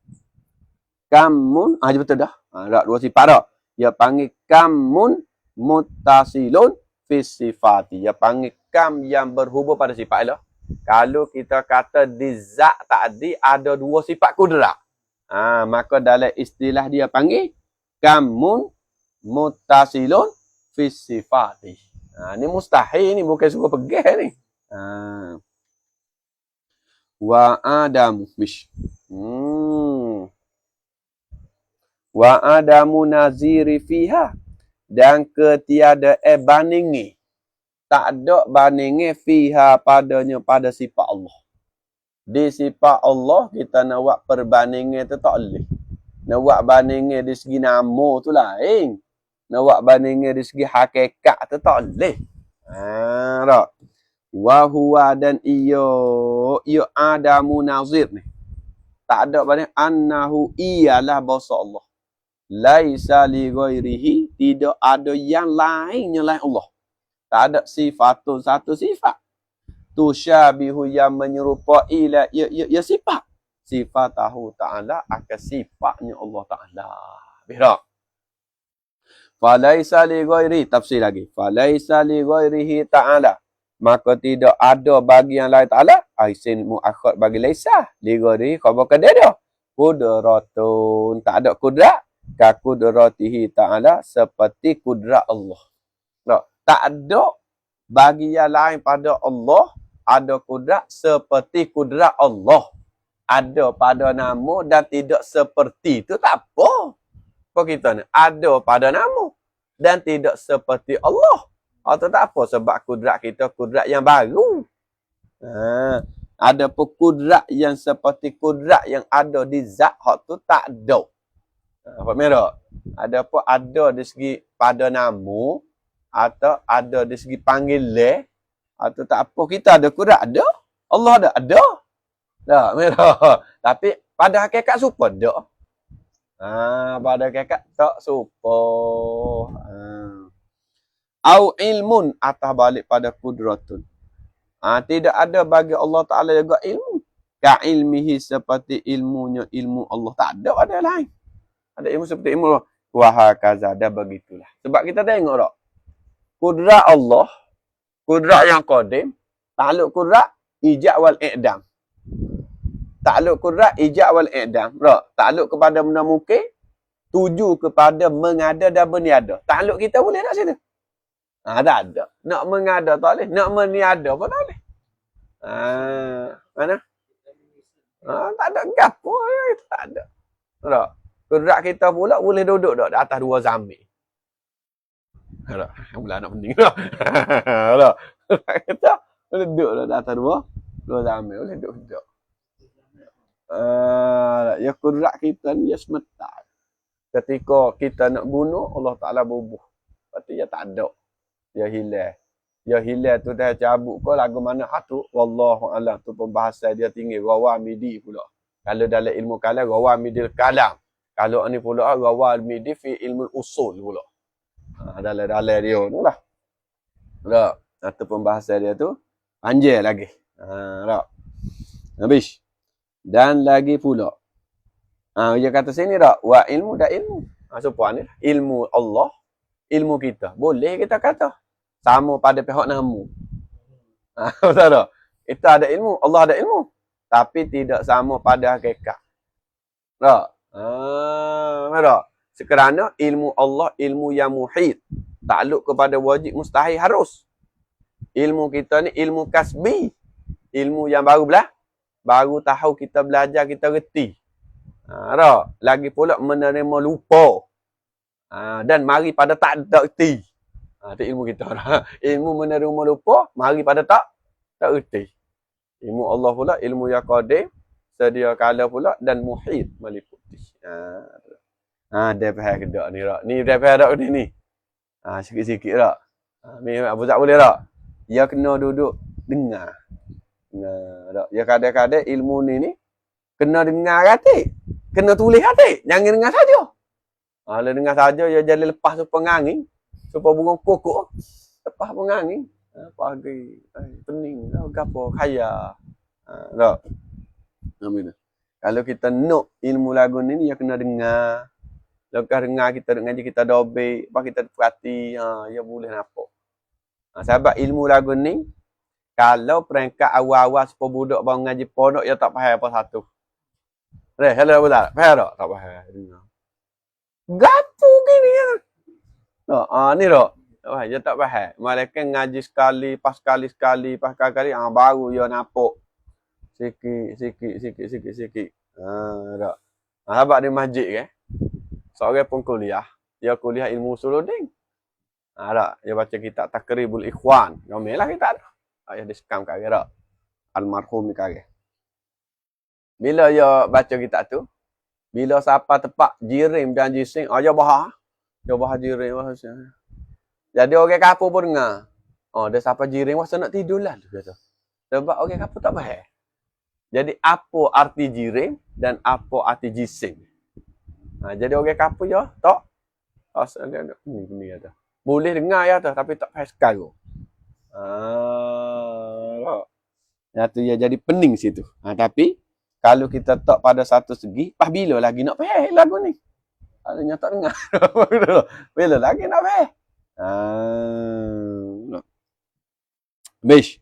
Kamun, betul dah. Tak, dua sifat tak. Dia panggil kamun muttasilun fi sifati. Dia panggil kam yang berhubung pada sifat Allah. Kalau kita kata di zat tadi ada dua sifat kudrat. Maka dalam istilah dia panggil kamun muttasilun fi sifati. Ni mustahil ni, bukan suruh pegang ni. Wa adamu bish. Wa adamu naziri fiha. Dan ketiada bandingi. Tak ada bandingi fiha padanya pada sifat Allah. Di sifat Allah kita nak buat perbandingan tu tak boleh. Nak buat bandingan di segi nama tu lain. Nak buat bandingan di segi hakikat tu tak boleh. Tak. Wa huwa dan iyo adamu nazir ni. Tak ada banding annahu ialah bahasa Allah. Laisa li ghairihi, tidak ada yang lainnya lain Allah. Tak ada sifatun satu sifat. Tusyabihu yang menyerupai ya sifat. Sifatahu ta'ala akan sifatnya Allah Ta'ala. Bisa? Falaisa li ghairi, tafsir lagi. Falaisa li ghairihi ta'ala. Maka tidak ada bagi yang lain Ta'ala. Aisin mu'akhad bagi laisa. Li ghairi khabar kedai dia. Kudratun. Tak ada kudrat. Ka kudratihi Ta'ala. Seperti kudrat Allah. Tak ada bagi yang lain pada Allah ada kudrat seperti kudrat Allah. Ada pada nama dan tidak seperti itu tak apa. Apa kita ni? Ada pada nama dan tidak seperti Allah. Atau tak apa sebab kudrat kita kudrat yang baru. Ada pun kudrat yang seperti kudrat yang ada di zat hak tu tak ada. Apa merah? Ada pun ada di segi pada nama atau ada di segi panggilan atau tak apa kita ada kudrat ada. Allah ada. Tak merah. Tapi pada hakikat super ada. Pada hakikat tak super. Au ilmun atau balik pada kudratun. Tidak ada bagi Allah Ta'ala juga ilmu. Ka ilmihi seperti ilmunya ilmu Allah. Tak ada lain. Ada ilmu seperti ilmu Allah. Wahakaza ada begitulah. Sebab kita tengok tak. Kudrat Allah, kudrat yang qadim, takluk kudrat ijab wal i'dam. Takluk kudrat ijab wal i'dam. Takluk kepada benda mungkin, tuju kepada mengada dan berniada. Takluk kita boleh tak situ? Tak ada. Nak mengada tak boleh, nak meniada pun tak boleh. Mana? Tak ada gapo, tak ada. Tak. Kudrat kita pula boleh duduk tak di atas dua zamir. Mula nak pening dah. Kita boleh duduk dah atas dua zamir, boleh duduk. Ya kudrat kita ni ya semata. Ketika kita nak bunuh, Allah Ta'ala bubuh. Berarti ya tak ada. Ya hilang. Ya hilang tu dah cabut kau lagu mana hatu. Wallahu a'lam tu pembahasan dia tinggi. Rawamidi pula. Kalau dalam ilmu kalam, rawamidil kalam. Kalau ni pula rawamidi fi ilmu usul pula. Dalam dia tu lah. Tak. Atau pembahasan dia tu panjang lagi. Tak. Habis. Dan lagi pula. Dia kata sini tak. Wa ilmu dah ilmu. Supaya ni ilmu Allah. Ilmu kita. Boleh kita kata. Sama pada pihak nama. Betul tak? Kita ada ilmu. Allah ada ilmu. Tapi tidak sama pada hakikat. Tak? Tak? Sekerana ilmu Allah, ilmu yang muhit. Takluk kepada wajib mustahil harus. Ilmu kita ni ilmu kasbi. Ilmu yang baru belah. Baru tahu kita belajar, kita reti. Lagi pula menerima lupa. Dan mari pada tak erti. Itu ilmu kita. Ilmu menerima lupa, mari pada tak erti. Ilmu Allah pula, ilmu yang qadim, sedia kala pula, dan muhit meliputi. Dia faham ke tak ni, Rak? Ni dia faham tak ni? Sikit-sikit, Rak. Ni Abu Zak boleh, Rak? Dia kena duduk dengar. Rak. Ya kadang-kadang ilmu ni kena dengar hati. Kena tulis hati. Jangan dengar saja. Kalau dengar saja, dia jadi lepas supaya ngangin. Supaya burung kokok. Lepas pun ngangin. Pagi. Pening. Gapo kaya. Tak. Kalau kita nak ilmu lagu ni, dia kena dengar. Lepas dengar kita ngaji kita dobek. Lepas kita perhati. Dia boleh nampak. Sebab ilmu lagu ni, kalau peringkat awal-awal supaya budak baru ngaji pondok, dia tak faham apa satu. Hello, betul tak? Faham tak? Tak faham. Gapo gini kan? Ni tak? Dia tak faham. Malaikat ngaji sekali, pas kali, baru dia nampak. Sikit. Tak. Sebab di masjid kan? Seorang pun kuliah. Dia kuliah ilmu usuluddin. Tak. Dia baca kitab Takribul Ikhwan. Ngomelah kitab tu. Dia disekam kat tak? Almarhum ni kare. Bila dia baca kitab tu, bila siapa tepat jirim dan jising, dia bahas. Dia bahas jirim. Jadi orang kapur pun dengar. Dia siapa jirim, masa nak tidur lah. Sebab orang kapur tak faham. Jadi apa arti jirim dan apa arti jising. Jadi orang kapur ya, tak. Ni kata. Boleh dengar ya tu, tapi tak faham sekali. Tu ya jadi pening situ. Tapi kalau kita tak pada satu segi, pas bila lagi nak faham lagu ni? Kalau tak dengar. Bila lagi nak faham? Bish.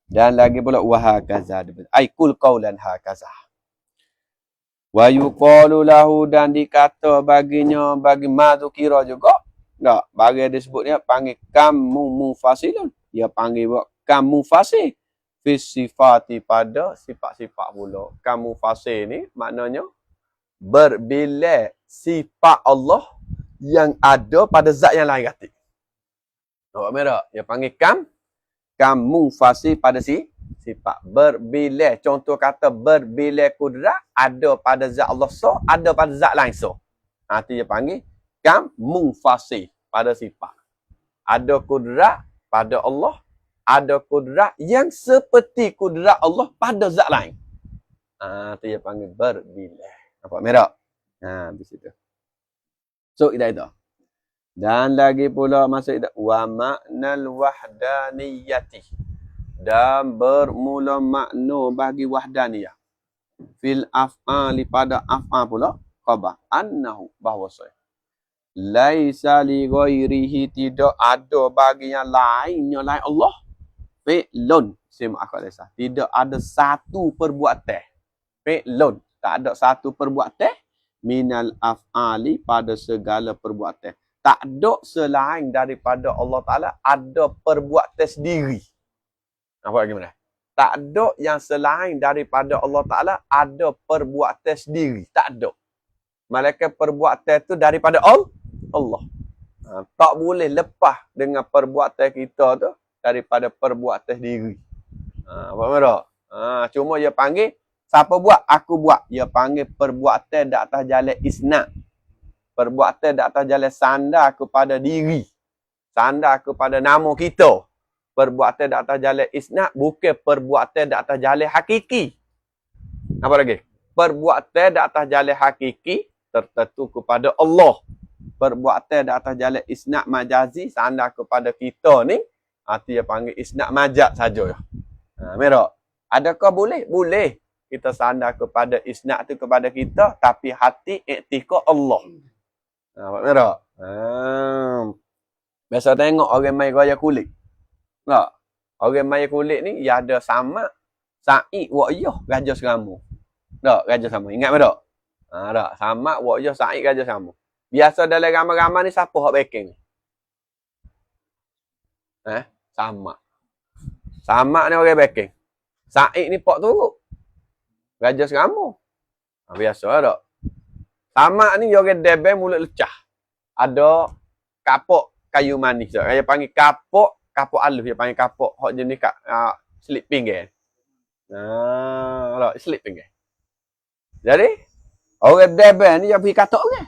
Dan lagi pula wahakaza. Ai kul qaulan hakaza. Wa yuqalu lahu, dan dikata baginya, bagi madzukira juga. Tak, bagi disebutnya panggil kamu mufasilun. Dia panggil buat kamu fasil. Sifati pada sifat-sifat pula. Kamu fasih ni maknanya berbila sifat Allah yang ada pada zat yang lain kata. Nampak merah? Dia panggil kamu fasih pada sifat. Berbila. Contoh kata berbila kudrat ada pada zat Allah so, ada pada zat lain so. Nanti dia panggil kamu fasih pada sifat. Ada kudrat pada Allah, ada kudrat yang seperti kudrat Allah pada zat lain. Itu dia panggil berbila. Nampak merah? Di situ. So, itu. Dan lagi pula masuk itu. Wa ma'nal wahdaniyati. Dan bermula makna bagi wahdaniyah. Fil af'ali pada af'al pula. Khabar. Annahu bahwasanya. Laisa li ghairihi, tidak ada bagi yang lainnya lain Allah. Fi'lun. Simak akal desa. Tidak ada satu perbuatan. Fi'lun. Tak ada satu perbuatan. Minal af'ali pada segala perbuatan. Tak ada selain daripada Allah Ta'ala ada perbuatan sendiri. Nampak bagaimana? Tak ada yang selain daripada Allah Ta'ala ada perbuatan sendiri. Tak ada. Malaikat perbuatan itu daripada Allah. Tak boleh lepas dengan perbuatan kita tu daripada perbuatan diri. Apa merah? Cuma dia panggil siapa buat? Aku buat. Dia panggil perbuatan di atas jalan isnad. Perbuatan di atas jalan sandar kepada diri. Sandar kepada nama kita. Perbuatan di atas jalan isnad bukan perbuatan di atas jalan hakiki. Apa lagi? Perbuatan di atas jalan hakiki tertentu kepada Allah. Perbuatan di atas jalan isnad majazi sandar kepada kita ni, dia panggil isnad majaz saja. Merah. Adakah boleh? Boleh. Kita sandar kepada isnad tu kepada kita, tapi hati iktikad Allah. Merah. Biasa tengok orang main gaya kulit. Tak? Orang main kulit ni, dia ada sama Sa'id wa iyah raja seramu. Tak? Raja sama. Ingat tak? Tak. Sama wa iyah Sa'id raja seramu. Biasa dalam ramai-ramai ni siapa hak backing? Sama. Sama ni orang backing. Sa'id ni pak turut. Raja seramu. Biasa tak? Tamak ni orang debel mulut lecah. Ada kapok kayu manis. Dia panggil kapok halus. Dia panggil kapok. Hak jenis sleeping kan. Sleeping kan. Jadi, orang debel ni dia pergi katok kan.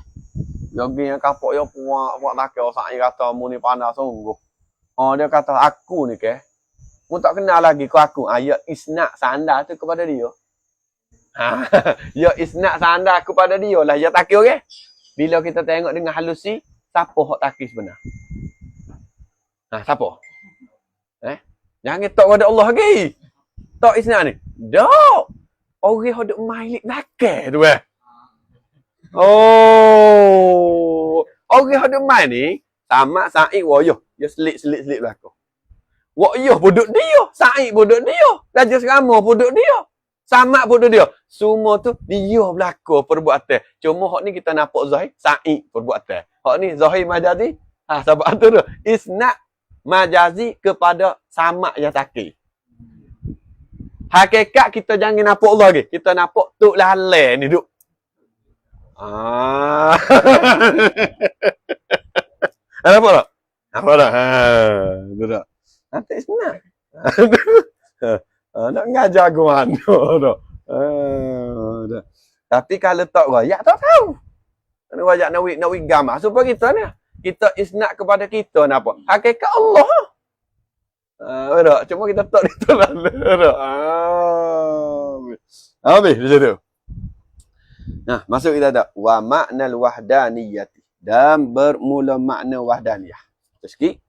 Dia pergi yang kapok yang puak takil. Orang kata, mu ni panas sungguh. Dia kata, aku ni ke. Mu tak kenal lagi ke aku. Ya isnak sandar tu kepada dia. Ya isnak sandar kepada dia lah. Ya takil ke. Bila kita tengok dengan halusi, siapa hak takil sebenar? Siapa? Jangan tak pada Allah lagi. Tak isnak ni. Tak. Orang yang duk mailik nakal tu Orang yang duk main ni, sama Said wayuh. Dia selit belakang. Wayuh buduk dia. Said buduk dia. Raja Serama buduk dia. Sama buduk dia. Semua tu dia belakang perbuatan. Cuma hak ni kita nampak Zahir, Said perbuatan. Hak ni Zahir majazi. Sebab tu tu. Isnak majazi kepada sama yang takil. Hakikat kita jangan nampak Allah lagi. Kita nampak tuk lalai ni duk. Nampak tak? Nampak tak? Itu tak. Tak senang. Nak ngajar aku mana tu. Tapi kalau tak rakyat tak tahu. Nak rakyat nak wik gambar. Supaya kita ni. Kita isnak kepada kita nampak. Hakikat Allah. Cuma kita tak ditolak. Habis di situ. Nah, masuk kita tak. Wa ma'nal wahdaniyati. Dan bermula makna wahdaniyah. Sikit.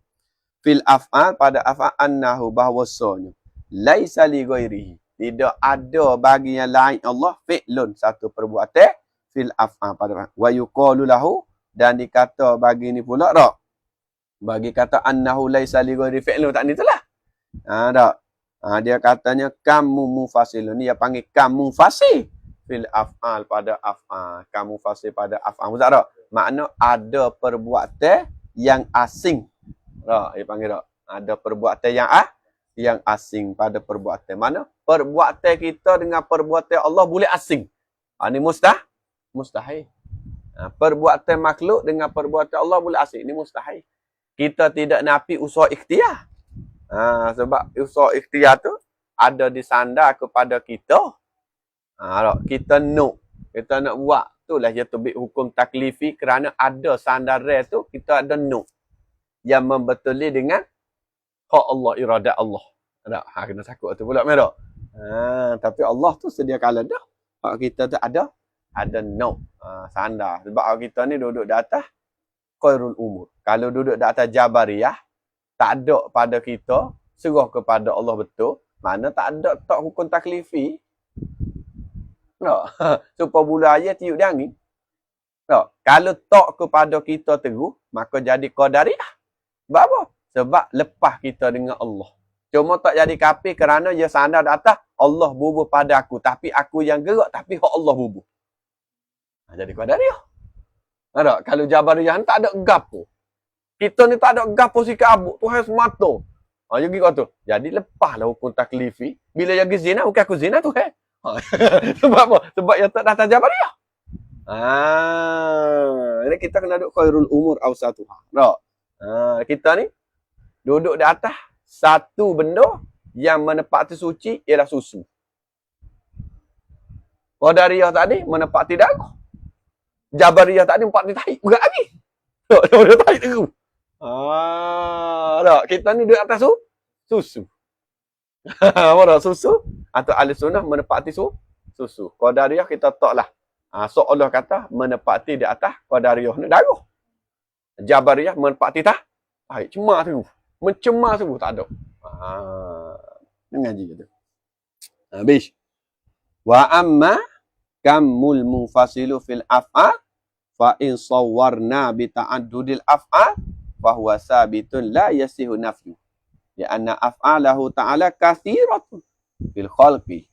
Fil af'al pada af'al annahu bahwasanya. Laisa li ghairihi. Tidak ada bagi yang lain Allah. Fi'lun satu perbuatan. Fil af'al pada wa yuqalu lahu. Dan dikata bagi ni pula tak. Bagi kata annahu laisa li ghairi fi'lun tak ni itulah. Tak. Dia katanya kamu mufasilun. Dia panggil kamu fasil fil af'al pada af'al. Kamu fasil pada af'al. Maksud tak? Makna ada perbuatan yang asing. Tak, dia panggil tak. Ada perbuatan yang asing pada perbuatan. Mana perbuatan kita dengan perbuatan Allah boleh asing. Ini mustahil. Perbuatan makhluk dengan perbuatan Allah boleh asing. Ini mustahil. Kita tidak nafi usaha ikhtiar. Sebab usaha ikhtiar tu ada disandar kepada kita. Kita nak buat. Itulah dia tubik hukum taklifi kerana ada sandaran tu kita ada yang membetuli dengan hak Allah, iradat Allah. Kena takut tu pula merah. Tapi Allah tu sedia kala dah. Hak kita tu ada sandar. Sebab kita ni duduk di atas khairul umur. Kalau duduk di atas Jabariyah, tak ada pada kita, serah kepada Allah betul, mana tak ada tak hukum taklifi. Supaya bulan ayat tiup di angin. Kalau tak kepada kita teguh, maka jadi qadariyah. Sebab apa? Sebab lepas kita dengan Allah. Cuma tak jadi kafir kerana dia sandar di atas Allah bubuh pada aku. Tapi aku yang gerak, tapi hak Allah bubuh. Jadi qadariyah. Kalau Jabariyah tak ada gapo. Kita ni tak ada gapo sikap abuk. Tuhan semata. Jadi kata. Jadi lepaslah hukum taklifi. Bila jadi zina, bukan aku zina tu. Sebab apa? Sebab yang tak datang Jabariyah. Jadi kita kena duduk khairul umur awsatuha. Kita ni duduk di atas satu benda yang menepati suci ialah susu. Qadariyah tadi menepati darah. Jabariyah tadi menepati tahi. Berat lagi. Dia tahi terus. Kita ni duduk atas susu. Apa susu? Atau ahli sunnah menepati susu. Qadariyah kita taklah. Seolah kata menepati di atas Qadariyah ni darah. Jabariyah menepati tahi. Cemar terus. Mencemar terus tak ada. Ngaji gitu. Habis. Wa amma kamul munfasilu fil af'al fa in sawwarna bi ta'addudil af'al fa huwa sabitun la yasihu nafyu ya anna af'alahu ta'ala kathiratun fil khalqi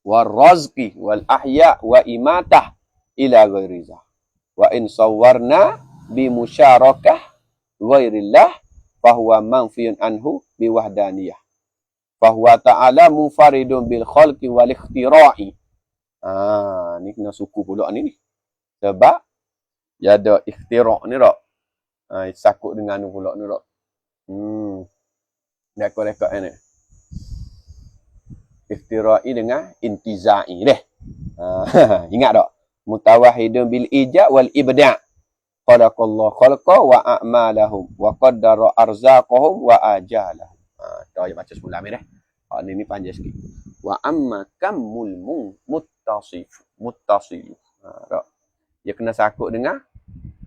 wal razqi wal ahya wa imatah ila ghairi zah wa in sawwarna bi musyarakah ghairillah fa huwa manfiyun anhu bi wahdaniyah fa huwa ta'ala munfaridun bil khalqi wal ikhtira'i. Ni kena suku pula ni. Sebab dia ada ikhtirak ni tak. Sakut dengan ni pula ni tak. Rekod-rekod ni. Ikhtirai dengan intizai deh. Ingat tak? Mutawahidun bil ijab wal ibda'. Khalaqallahu khalqa wa a'malahum wa qaddara arzaqahum wa ajalahum. Tu ayat baca semula ni deh. Ni panjang sikit. Wa amma kamul muttasil. Tak. Dia kena sakut dengan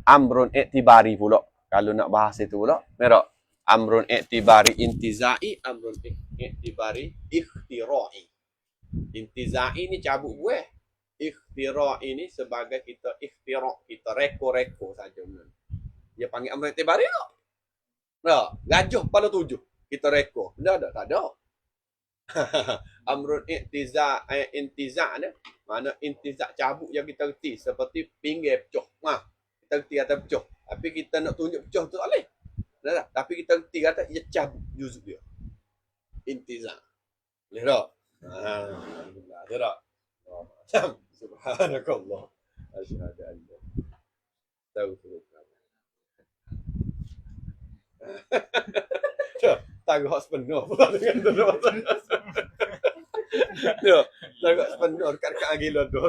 amrun i'tibari pula. Kalau nak bahas itu pula, merah. Amrun i'tibari intizai, amrun i'tibari ikhtirai. Intizai ni cabut buah. Ikhtirai ni sebagai kita ikhtirak, kita reko-reko saja. Dia panggil amrun i'tibari tak? Tak. Gajah pada 7. Kita reko. Tak ada. Amrun intiza ni mana intiza cabut yang kita reti seperti pinggir pecoh. Kita reti kata pecoh. Tapi kita nak tunjuk pecoh tu tak boleh. Tak? Tapi kita reti kata ia cabut juzuk dia. Intiza. Boleh tak? Alhamdulillah. Tak? Subhanakallah. Asyhadu an la ilaha illallah. Tangguh sepenuh pula dengan tu. Tangguh sepenuh dekat-dekat gila tu.